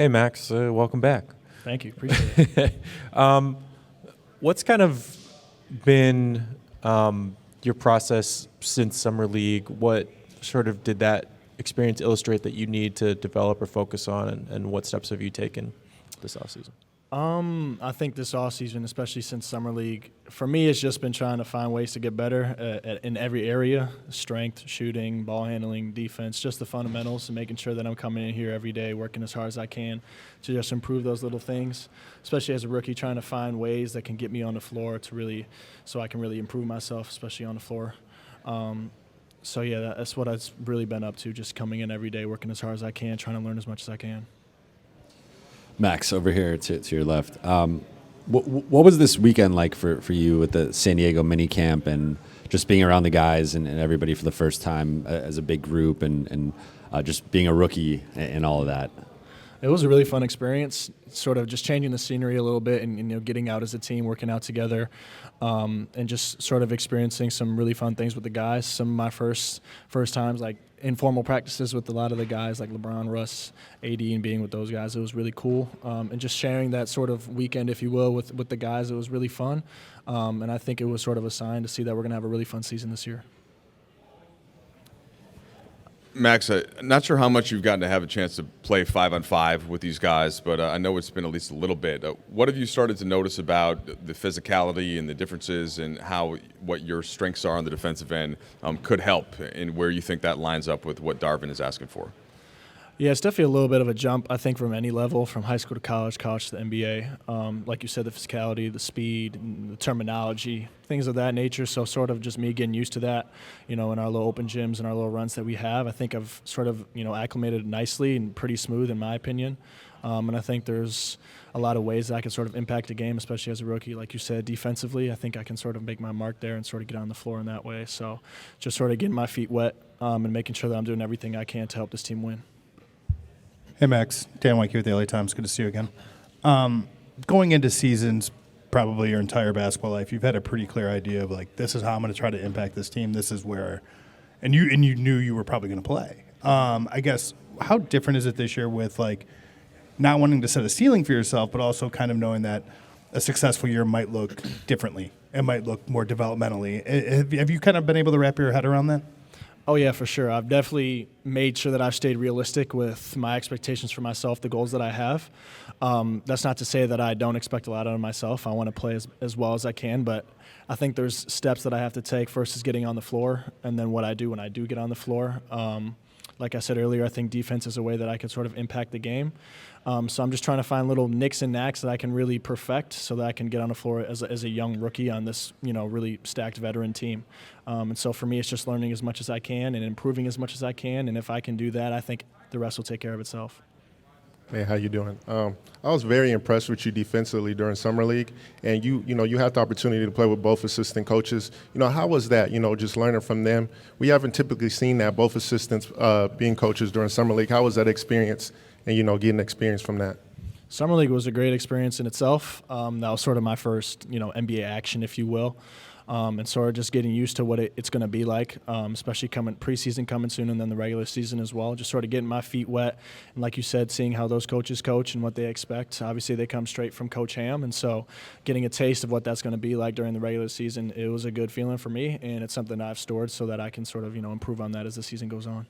Hey, Max, welcome back. Thank you. Appreciate it. What's kind of been your process since Summer League? What sort of did that experience illustrate that you need to develop or focus on, and what steps have you taken this offseason? I think this offseason, especially since Summer League, for me, it's just been trying to find ways to get better in every area: strength, shooting, ball handling, defense, just the fundamentals, and making sure that I'm coming in here every day, working as hard as I can to just improve those little things, especially as a rookie, trying to find ways that can get me on the floor so I can really improve myself, especially on the floor. So, yeah, that's what I've really been up to, just coming in every day, working as hard as I can, trying to learn as much as I can. Max, over here to your left. What was this weekend like for you with the San Diego mini camp and just being around the guys and everybody for the first time as a big group and just being a rookie and all of that? It was a really fun experience, sort of just changing the scenery a little bit and getting out as a team, working out together, and just sort of experiencing some really fun things with the guys. Some of my first times, like informal practices with a lot of the guys like LeBron, Russ, AD, and being with those guys. It was really cool. And just sharing that sort of weekend, if you will, with the guys, it was really fun. And I think it was sort of a sign to see that we're going to have a really fun season this year. Max, not sure how much you've gotten to have a chance to play 5-on-5 with these guys, but I know it's been at least a little bit. What have you started to notice about the physicality and the differences and what your strengths are on the defensive end could help, and where you think that lines up with what Darvin is asking for? Yeah, it's definitely a little bit of a jump, I think, from any level, from high school to college to the NBA. Like you said, the physicality, the speed, and the terminology, things of that nature. So sort of just me getting used to that, in our little open gyms and our little runs that we have. I think I've sort of, acclimated nicely and pretty smooth in my opinion. And I think there's a lot of ways that I can sort of impact the game, especially as a rookie. Like you said, defensively, I think I can sort of make my mark there and sort of get on the floor in that way. So just sort of getting my feet wet and making sure that I'm doing everything I can to help this team win. Hey, Max. Dan White here with the LA Times. Good to see you again. Going into seasons, probably your entire basketball life, you've had a pretty clear idea of, like, this is how I'm going to try to impact this team. This is where – and you knew you were probably going to play. I guess, how different is it this year with, like, not wanting to set a ceiling for yourself, but also kind of knowing that a successful year might look differently? It might look more developmentally. Have you kind of been able to wrap your head around that? Oh, yeah, for sure. I've definitely made sure that I've stayed realistic with my expectations for myself, the goals that I have. That's not to say that I don't expect a lot out of myself. I want to play as well as I can, but I think there's steps that I have to take. First is getting on the floor, and then what I do when I do get on the floor. Like I said earlier, I think defense is a way that I can sort of impact the game. So I'm just trying to find little nicks and knacks that I can really perfect so that I can get on the floor as a young rookie on this, really stacked veteran team. And so for me, it's just learning as much as I can and improving as much as I can. And if I can do that, I think the rest will take care of itself. Hey, how you doing? I was very impressed with you defensively during Summer League, and you had the opportunity to play with both assistant coaches. How was that? Just learning from them. We haven't typically seen that, both assistants being coaches during Summer League. How was that experience? And getting experience from that. Summer League was a great experience in itself. That was sort of my first, NBA action, if you will. And sort of just getting used to what it's going to be like, especially preseason coming soon and then the regular season as well. Just sort of getting my feet wet. And like you said, seeing how those coaches coach and what they expect. Obviously, they come straight from Coach Ham. And so getting a taste of what that's going to be like during the regular season, it was a good feeling for me. And it's something I've stored so that I can sort of, improve on that as the season goes on.